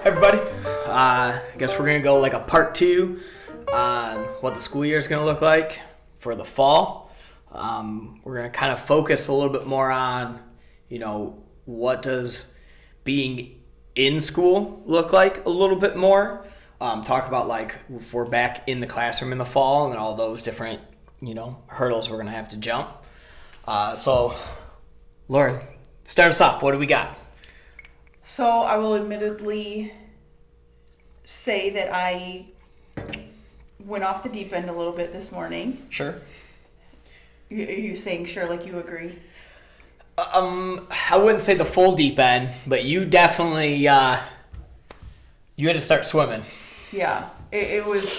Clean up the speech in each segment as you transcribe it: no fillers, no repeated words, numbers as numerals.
everybody. I guess we're going to go like a part 2 on what the school year is going to look like for the fall. We're going to kind of focus a little bit more on, what does being in school look like a little bit more. Talk about like if we're back in the classroom in the fall and all those different, hurdles we're going to have to jump. So, Lauren, start us off. What do we got? So I will admittedly say that I went off the deep end a little bit this morning. Sure. Are you saying sure, like you agree? I wouldn't say the full deep end, but you definitely, you had to start swimming. Yeah. It was,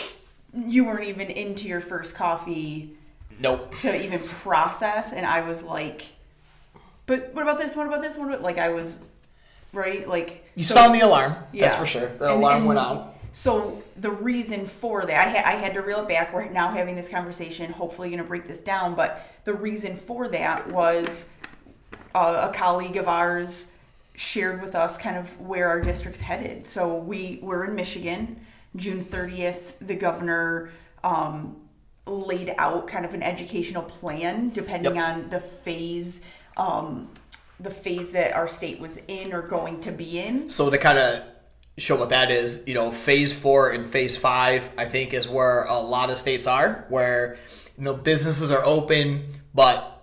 you weren't even into your first coffee. Nope. To even process, and I was like, but what about this? What about this? What about, like I was, right? Like you saw the alarm. Yeah. That's for sure. The alarm went out. So the reason for that, I had to reel it back. We're now having this conversation, hopefully going to break this down, but the reason for that was a colleague of ours shared with us kind of where our district's headed. So we're in Michigan. June 30th, the governor laid out kind of an educational plan depending on the phase that our state was in or going to be in. So to kind of show what that is, phase 4 and phase 5, I think, is where a lot of states are, where businesses are open, but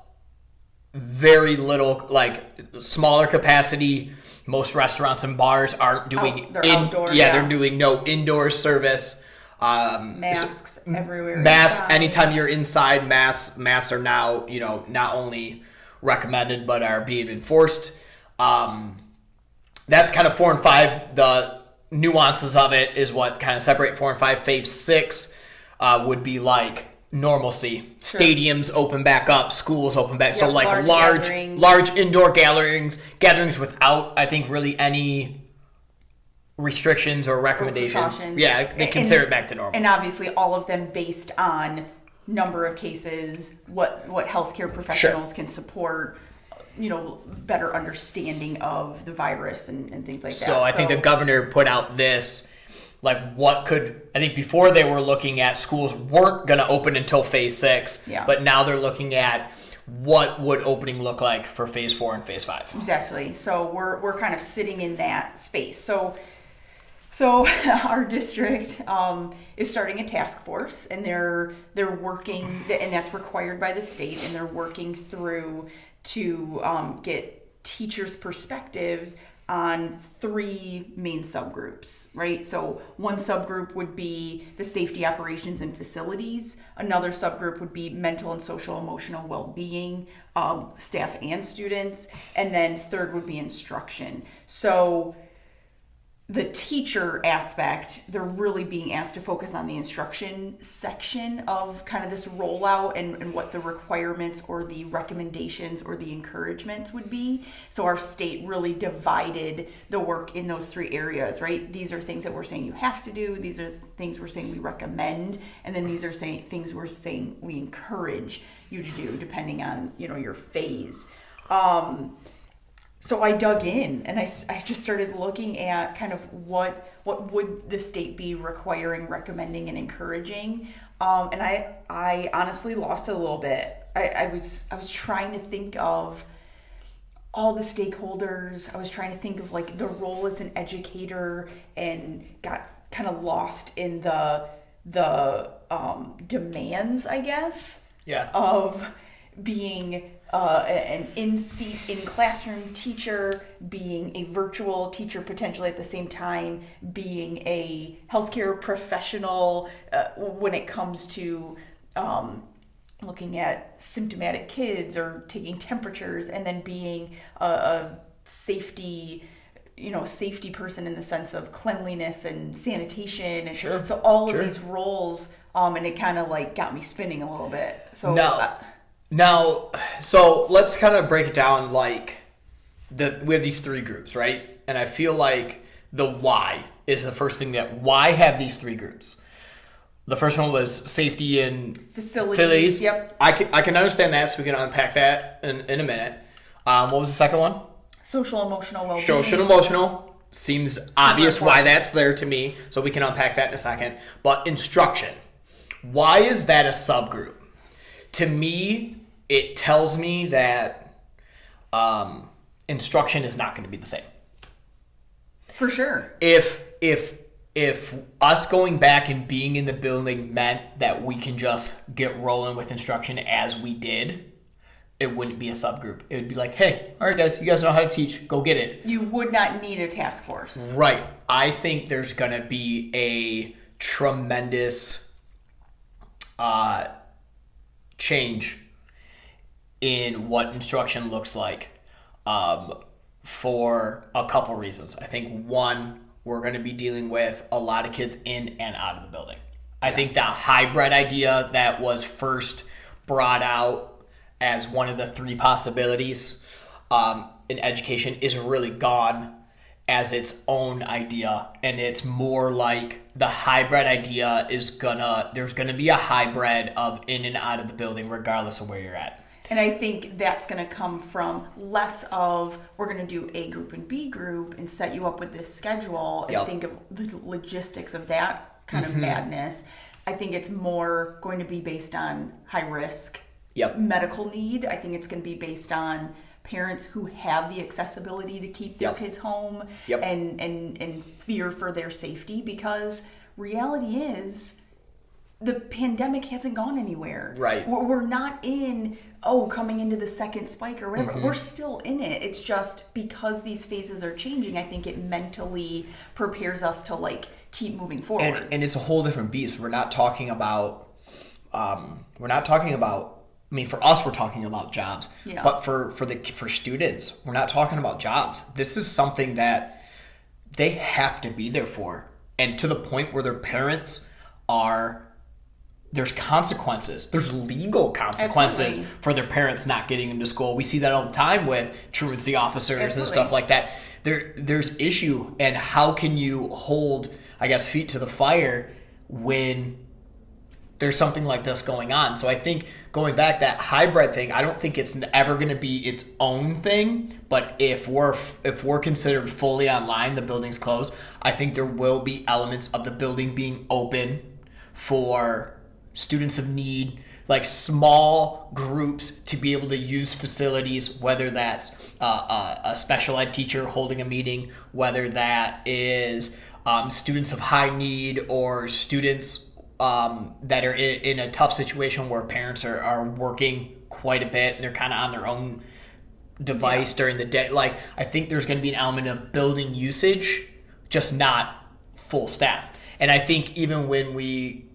very little, like smaller capacity. Most restaurants and bars aren't doing outdoor. They're doing no indoor service. Masks everywhere. Masks anytime you're inside. Masks are now not only recommended but are being enforced. That's kind of 4 and 5. The nuances of it is what kind of separate 4 and 5. Phase 6 would be like normalcy. Sure. Stadiums open back up, schools open back. Yep, so like large indoor gatherings without, I think, really any restrictions or recommendations. They consider it back to normal. And obviously all of them based on number of cases, what healthcare professionals can support, better understanding of the virus and things like that. So I think the governor put out this, like I think before they were looking at schools weren't going to open until phase 6, but now they're looking at what would opening look like for phase 4 and phase 5. Exactly. So we're kind of sitting in that space. So our district is starting a task force, and they're working, and that's required by the state, and they're working through to get teachers' perspectives on 3 main subgroups, right? So one subgroup would be the safety, operations, and facilities. Another subgroup would be mental and social emotional well-being, staff and students. And then third would be instruction. So the teacher aspect, they're really being asked to focus on the instruction section of kind of this rollout and what the requirements or the recommendations or the encouragements would be. So our state really divided the work in those 3 areas, right? These are things that we're saying you have to do. These are things we're saying we recommend. And then these are things we're saying we encourage you to do depending on, your phase. So I dug in and I just started looking at kind of what would the state be requiring, recommending, and encouraging. And I honestly lost it a little bit. I was trying to think of all the stakeholders. I was trying to think of like the role as an educator and got kind of lost in the demands, I guess, of being an in-seat, in-classroom teacher, being a virtual teacher potentially at the same time, being a healthcare professional when it comes to looking at symptomatic kids or taking temperatures, and then being a safety person in the sense of cleanliness and sanitation. And sure. So all of these roles, and it kind of like got me spinning a little bit. So Now, so let's kind of break it down. Like we have these 3 groups, right? And I feel like the why is the first thing. Why have these 3 groups? The first one was safety and facilities. Yep. I can understand that, so we can unpack that in a minute. What was the second one? Social emotional well-being. Social emotional. seems obvious why that's there to me, so we can unpack that in a second. But instruction, why is that a subgroup? To me, it tells me that instruction is not going to be the same. For sure. If us going back and being in the building meant that we can just get rolling with instruction as we did, it wouldn't be a subgroup. It would be like, hey, all right, guys, you guys know how to teach. Go get it. You would not need a task force. Right. I think there's going to be a tremendous change in what instruction looks like for a couple reasons. I think, one, we're going to be dealing with a lot of kids in and out of the building. I think the hybrid idea that was first brought out as one of the three possibilities in education is really gone as its own idea, and it's more like the hybrid idea is there's gonna be a hybrid of in and out of the building regardless of where you're at. And I think that's going to come from less of, we're going to do A group and B group and set you up with this schedule and think of the logistics of that kind of madness. I think it's more going to be based on high risk medical need. I think it's going to be based on parents who have the accessibility to keep their kids home and fear for their safety, because reality is the pandemic hasn't gone anywhere. Right. We're not coming into the second spike or whatever. We're still in it. It's just because these phases are changing, I think it mentally prepares us to keep moving forward. And it's a whole different beast. We're not talking about I mean, for us, we're talking about jobs, but for students, we're not talking about jobs. This is something that they have to be there for, and to the point where their parents there's consequences. There's legal consequences for their parents not getting them to school. We see that all the time with truancy officers and stuff like that. There's issue, and how can you hold, I guess, feet to the fire when there's something like this going on? So I think going back, that hybrid thing, I don't think it's ever going to be its own thing. But if we're considered fully online, the building's closed, I think there will be elements of the building being open for students of need, like small groups, to be able to use facilities, whether that's a special ed teacher holding a meeting, whether that is students of high need or students that are in a tough situation where parents are working quite a bit and they're kind of on their own device during the day. I think there's going to be an element of building usage, just not full staff. And I think even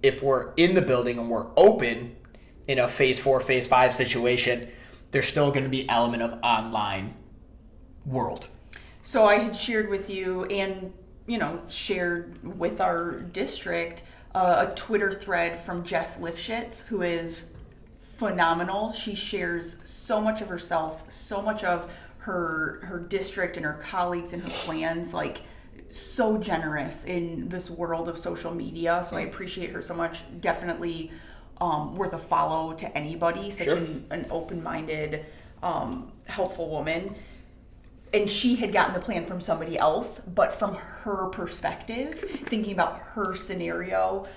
if we're in the building and we're open in a phase 4, phase 5 situation, there's still going to be an element of online world. So I had shared with you and, shared with our district a Twitter thread from Jess Lifshitz, who is phenomenal. She shares so much of herself, so much of her district and her colleagues and her plans, so generous in this world of social media. So I appreciate her so much. Definitely worth a follow to anybody. Such an open-minded, helpful woman. And she had gotten the plan from somebody else, but from her perspective, thinking about her scenario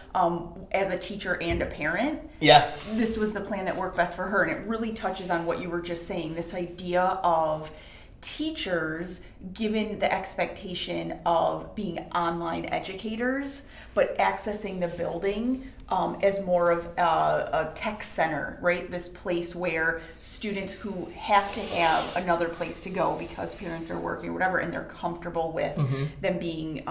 as a teacher and a parent, this was the plan that worked best for her. And it really touches on what you were just saying, this idea of teachers given the expectation of being online educators, but accessing the building as more of a tech center, right? This place where students who have to have another place to go because parents are working or whatever, and they're comfortable with them being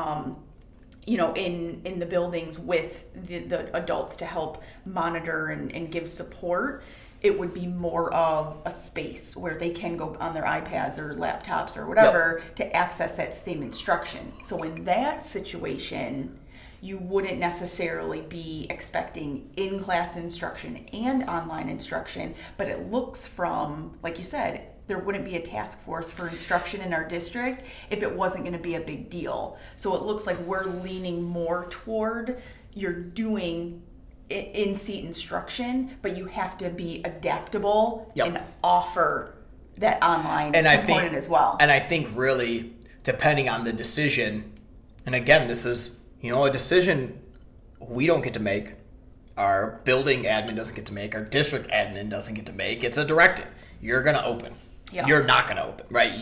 in the buildings with the adults to help monitor and give support. It would be more of a space where they can go on their iPads or laptops or whatever to access that same instruction. So in that situation, you wouldn't necessarily be expecting in-class instruction and online instruction, but it looks from, like you said, there wouldn't be a task force for instruction in our district if it wasn't going to be a big deal. So it looks like we're leaning more toward you're doing in-seat instruction, but you have to be adaptable and offer that online component as well. And I think really, depending on the decision. And again, this is, a decision we don't get to make. Our building admin doesn't get to make. Our district admin doesn't get to make. It's a directive. You're going to open. Yeah. You're not going to open, right?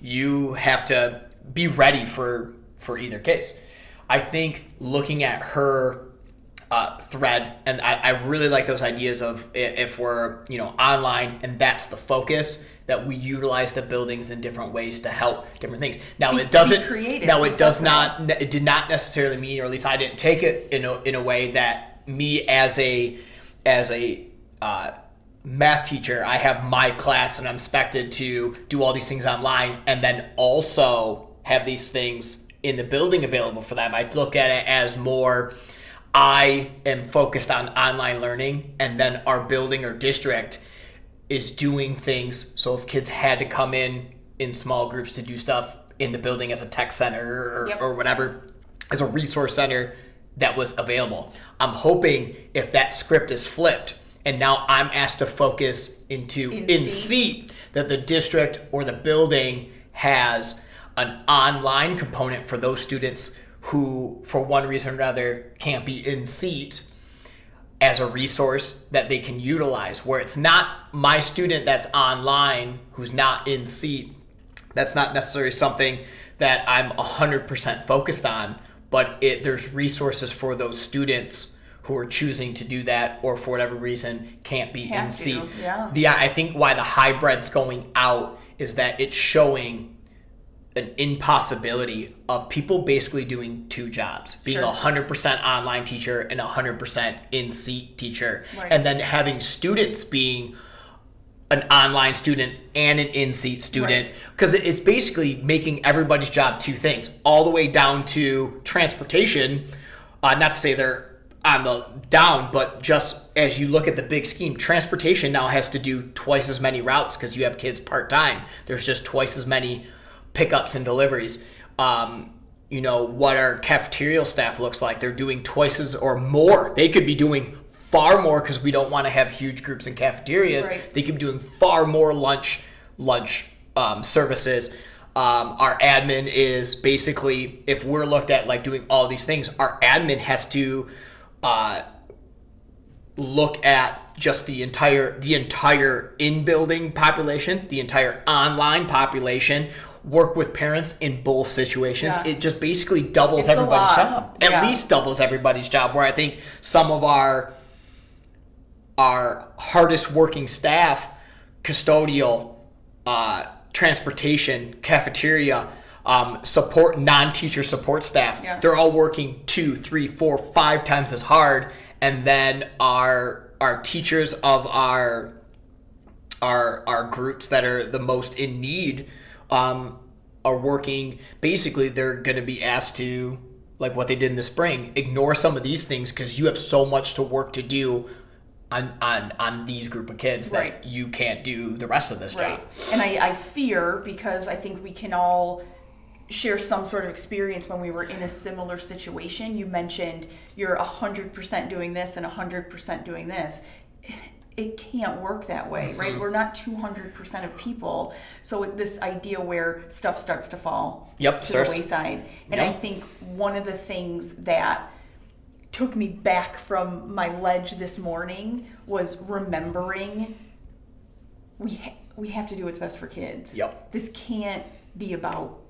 You have to be ready for either case. I think looking at her thread, and I really like those ideas of if we're online and that's the focus, that we utilize the buildings in different ways to help different things. Now it doesn't. It did not necessarily mean, or at least I didn't take it in a way that me as a math teacher, I have my class and I'm expected to do all these things online and then also have these things in the building available for them. I look at it as more, I am focused on online learning, and then our building or district is doing things. So if kids had to come in small groups to do stuff in the building as a tech center or whatever, as a resource center that was available. I'm hoping if that script is flipped and now I'm asked to focus in seat, that the district or the building has an online component for those students who, for one reason or another, can't be in seat, as a resource that they can utilize, where it's not my student that's online who's not in seat. That's not necessarily something that I'm 100% focused on, but there's resources for those students who are choosing to do that, or for whatever reason can't be in seat. Yeah. I think why the hybrid's going out is that it's showing an impossibility of people basically doing two jobs, being 100% online teacher and 100% in-seat teacher, and then having students being an online student and an in-seat student, because it's basically making everybody's job two things, all the way down to transportation. Not to say they're on the down, but just as you look at the big scheme, transportation now has to do twice as many routes because you have kids part-time. There's just twice as many pickups and deliveries. What our cafeteria staff looks like, they're doing twice as or more. They could be doing far more because we don't want to have huge groups in cafeterias. They could be doing far more lunch services. Our admin is basically, if we're looked at like doing all these things, our admin has to look at just the entire in-building population, the entire online population, work with parents in both situations. It just basically doubles everybody's job. At least doubles everybody's job, where I think some of our hardest working staff, custodial, transportation, cafeteria, support, non-teacher support staff, they're all working 2, 3, 4, 5 times as hard. And then our teachers of our groups that are the most in need are working. Basically, they're going to be asked to, like what they did in the spring, ignore some of these things because you have so much to work to do on these group of kids that you can't do the rest of this job. And I fear, because I think we can all share some sort of experience when we were in a similar situation. You mentioned you're 100% doing this and 100% doing this. It can't work that way, right? We're not 200% of people. So this idea where stuff starts to fall to the wayside. And I think one of the things that took me back from my ledge this morning was remembering we have to do what's best for kids. This can't be about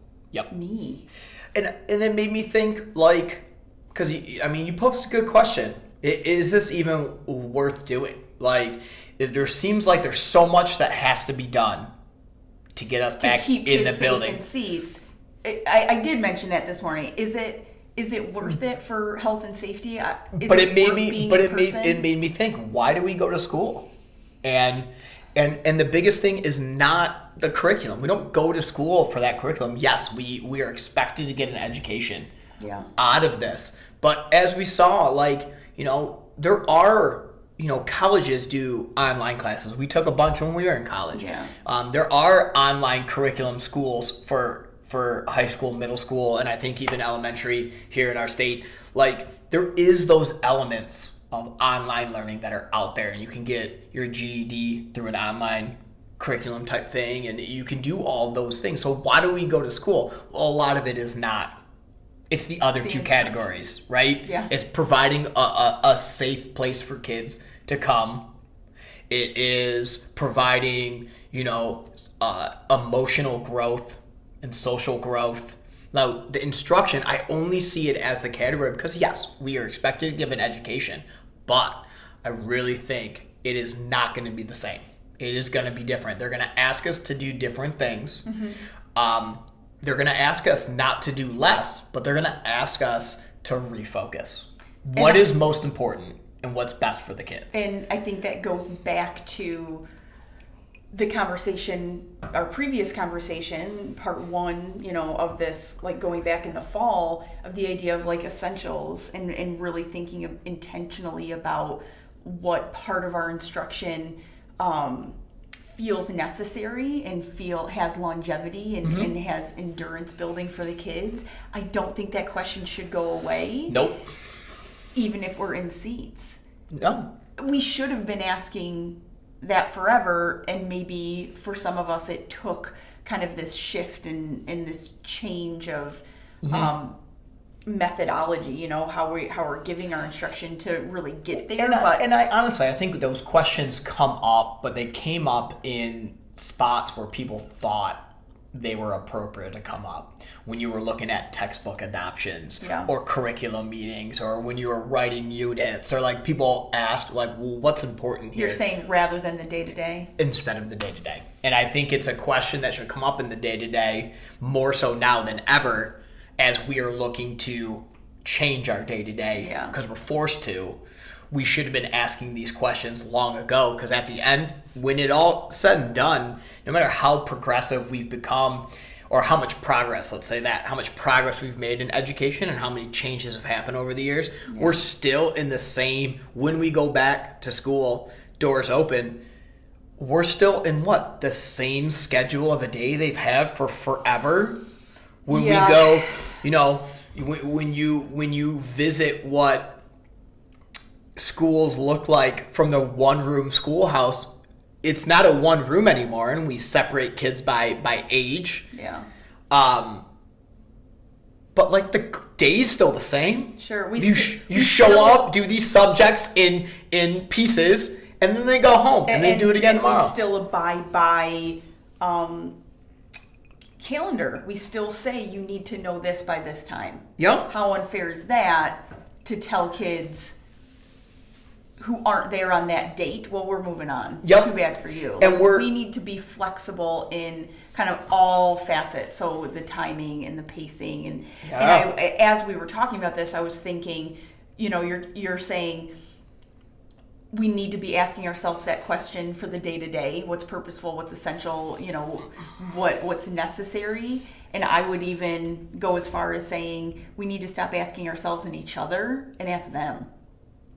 me. And it made me think, like, because you posed a good question. Is this even worth doing? Like, there seems like there's so much that has to be done to get us back in the building. In seats. I did mention that this morning. Is it worth it for health and safety? It made me think, why do we go to school? And the biggest thing is not the curriculum. We don't go to school for that curriculum. Yes, we are expected to get an education out of this. But as we saw, there are, colleges do online classes. We took a bunch when we were in college. There are online curriculum schools for high school, middle school, and I think even elementary here in our state. Like, there is those elements of online learning that are out there, and you can get your GED through an online curriculum type thing, and you can do all those things. So why do we go to school? Well, a lot of it is not. It's the other two categories, right? Yeah. It's providing a safe place for kids to come. It is providing, emotional growth and social growth. Now, the instruction, I only see it as the category because, yes, we are expected to give an education, but I really think it is not going to be the same. It is going to be different. They're going to ask us to do different things. Mm-hmm. They're going to ask us not to do less, but they're going to ask us to refocus. What is most important and what's best for the kids? And I think that goes back to the conversation, our previous conversation, part one, of this, like going back in the fall, of the idea of like essentials and really thinking intentionally about what part of our instruction feels necessary and has longevity and, and has endurance building for the kids. I don't think that question should go away. Nope. Even if we're in seats. No. We should have been asking that forever, and maybe for some of us it took kind of this shift and this change of methodology, how we're giving our instruction to really get there. And I honestly, I think those questions come up, but they came up in spots where people thought they were appropriate to come up. When you were looking at textbook adoptions or curriculum meetings, or when you were writing units, or like people asked like, well, what's important here? You're saying rather than the day-to-day? Instead of the day-to-day. And I think it's a question that should come up in the day-to-day more so now than ever, as we are looking to change our day-to-day because we're forced to. We should have been asking these questions long ago, because at the end, when it all said and done, no matter how progressive we've become, or how much progress, let's say that, how much progress we've made in education and how many changes have happened over the years, we're still in the same, when we go back to school, doors open, we're still in the same schedule of a day they've had for forever. When we go, when you visit what schools look like from the one-room schoolhouse, it's not a one room anymore, and we separate kids by age. Yeah. But like the day's still the same. Sure. You show up, do these subjects in pieces, and then they go home and they do it again tomorrow. We still abide by calendar. We still say you need to know this by this time. Yep. How unfair is that to tell kids who aren't there on that date, well, we're moving on. Yep. Too bad for you. And we need to be flexible in kind of all facets. So the timing and the pacing and as we were talking about this, I was thinking, you're saying we need to be asking ourselves that question for the day to day. What's purposeful? What's essential? What's necessary? And I would even go as far as saying we need to stop asking ourselves and each other and ask them.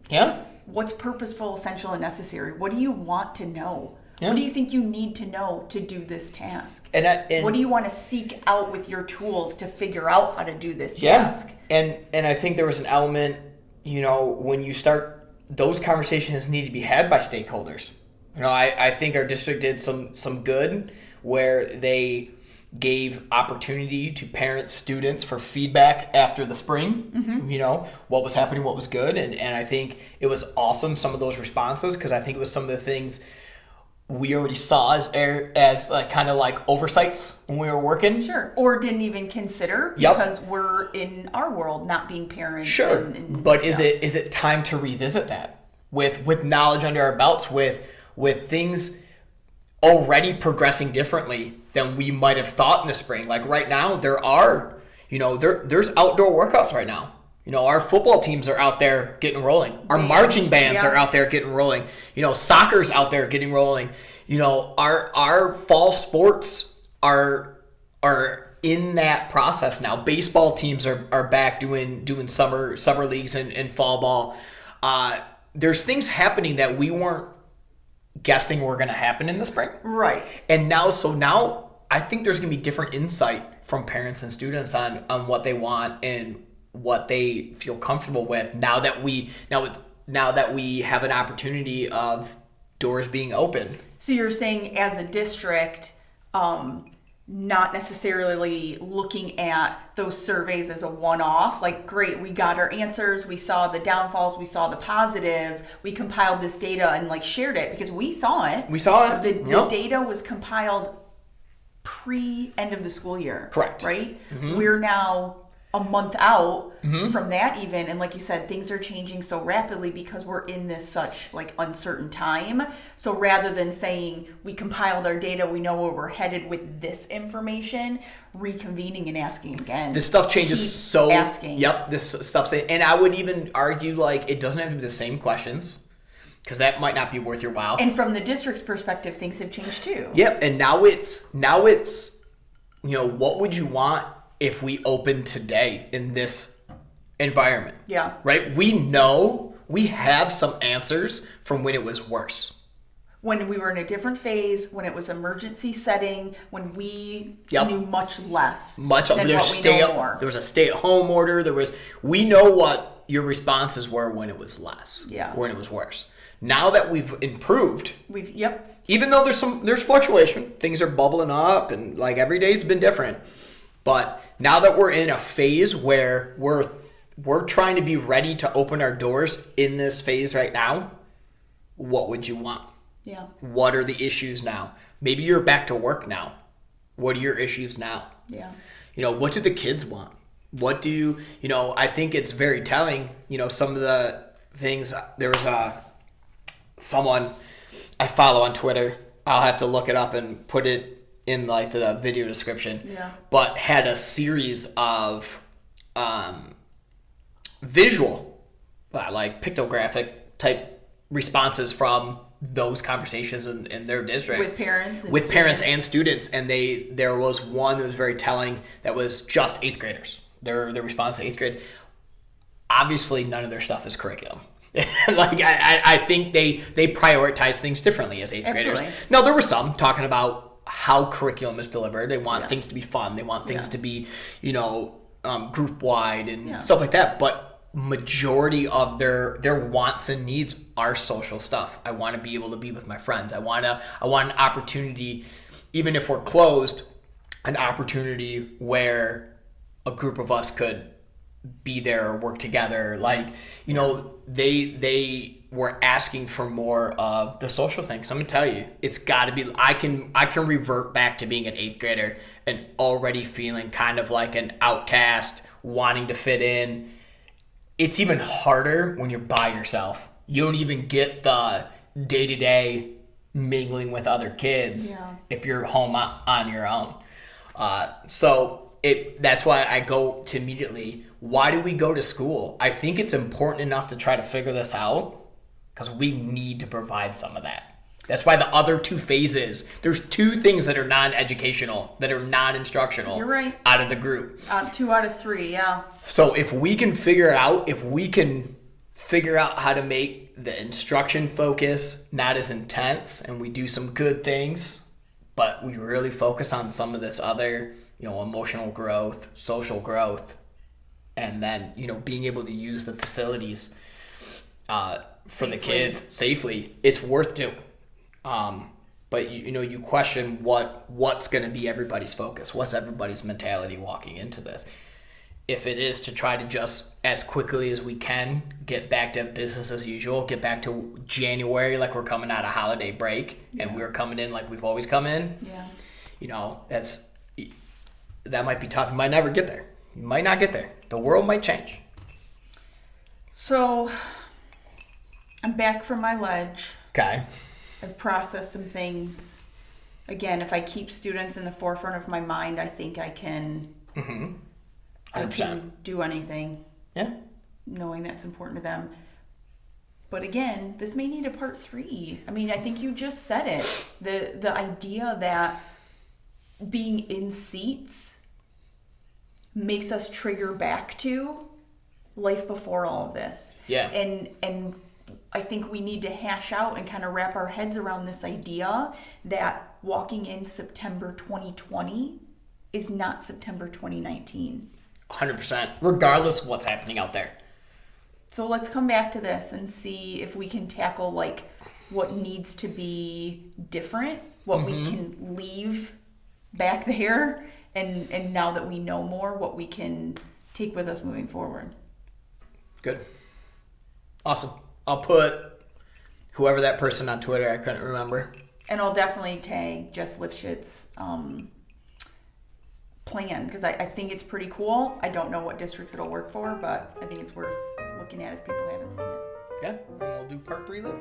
Yeah. What's purposeful, essential, and necessary? What do you want to know? Yeah. What do you think you need to know to do this task? And what do you want to seek out with your tools to figure out how to do this task? And I think there was an element, when you start, those conversations need to be had by stakeholders. I think our district did some good where they gave opportunity to parents, students for feedback after the spring, what was happening, what was good. And I think it was awesome, some of those responses, because I think it was some of the things we already saw as like kind of like oversights when we were working. Sure. Or didn't even consider because we're in our world not being parents. Sure. But is it time to revisit that with knowledge under our belts, with things already progressing differently than we might have thought in the spring? Like right now, there are, there's outdoor workouts right now. Our football teams are out there getting rolling. Our marching bands are out there getting rolling. Soccer's out there getting rolling. Our fall sports are in that process now. Baseball teams are back doing summer leagues and fall ball. There's things happening that we weren't guessing were going to happen in the spring. Right. And now I think there's going to be different insight from parents and students on what they want and what they feel comfortable with now that we have an opportunity of doors being open. So you're saying as a district, not necessarily looking at those surveys as a one-off, like, great, we got our answers, we saw the downfalls, we saw the positives, we compiled this data and like shared it because we saw it. We saw it. The data was compiled pre-end of the school year. Correct. Right? We're now a month out from that even, and like you said, things are changing so rapidly because we're in this such like uncertain time. So rather than saying we compiled our data, we know where we're headed with this information, reconvening and asking again. This stuff changes asking. Yep, this stuff's, and I would even argue like it doesn't have to be the same questions, because that might not be worth your while. And from the district's perspective, things have changed too. Yep, and now it's what would you want if we opened today in this environment? Yeah. Right? We know we have some answers from when it was worse. When we were in a different phase, when it was emergency setting, when we knew much less than what we know more. There was a stay-at-home order. We know what your responses were when it was less. Yeah. When it was worse. Now that we've improved, even though there's fluctuation, things are bubbling up, and like every day's been different. But now that we're in a phase where we're trying to be ready to open our doors in this phase right now, what would you want? Yeah. What are the issues now? Maybe you're back to work now. What are your issues now? Yeah. What do the kids want? What do I think it's very telling, some of the things. There was someone I follow on Twitter. I'll have to look it up and put it in like the video description. Yeah. But had a series of visual, like pictographic type responses from those conversations in their district with parents and students, and there was one that was very telling that was just 8th graders. Their response to 8th grade. Obviously, none of their stuff is curriculum. Like I think they prioritize things differently as 8th graders. Now there were some talking about how curriculum is delivered. They want things to be fun. They want things to be, group wide and stuff like that. But majority of their wants and needs are social stuff. I want to be able to be with my friends. I want an opportunity, even if we're closed, an opportunity where a group of us could be there or work together. Like, they were asking for more of the social things. I'm gonna tell you, it's got to be. I can revert back to being an 8th grader and already feeling kind of like an outcast, wanting to fit in. It's even harder when you're by yourself. You don't even get the day-to-day mingling with other kids if you're home on your own. So that's why I go to immediately, why do we go to school? I think it's important enough to try to figure this out because we need to provide some of that. That's why the other two phases, there's 2 things that are non-educational, that are non-instructional. You're right. Out of the group. 2 out of 3, yeah. So if we can figure out how to make the instruction focus not as intense, and we do some good things, but we really focus on some of this other, emotional growth, social growth, and then, being able to use the facilities for the kids safely, it's worth doing. But you question what's going to be everybody's focus, what's everybody's mentality walking into this. If it is to try to just as quickly as we can get back to business as usual, get back to January like we're coming out of holiday break and we're coming in like we've always come in. Yeah. That might be tough. You might never get there. You might not get there. The world might change. So I'm back from my ledge. Okay. I've processed some things. Again, if I keep students in the forefront of my mind, I think I can. 100%. I can do anything. Yeah. Knowing that's important to them. But again, this may need a part 3. I mean, I think you just said it. The idea that being in seats makes us trigger back to life before all of this. Yeah. And I think we need to hash out and kind of wrap our heads around this idea that walking in September 2020 is not September 2019. 100%, regardless of what's happening out there. So let's come back to this and see if we can tackle like what needs to be different, what we can leave back there, and now that we know more, what we can take with us moving forward. Good. Awesome. I'll put whoever that person on Twitter, I couldn't remember. And I'll definitely tag Jess Lifshit's plan, because I think it's pretty cool. I don't know what districts it'll work for, but I think it's worth looking at if people haven't seen it. Yeah, and we'll do part 3 later.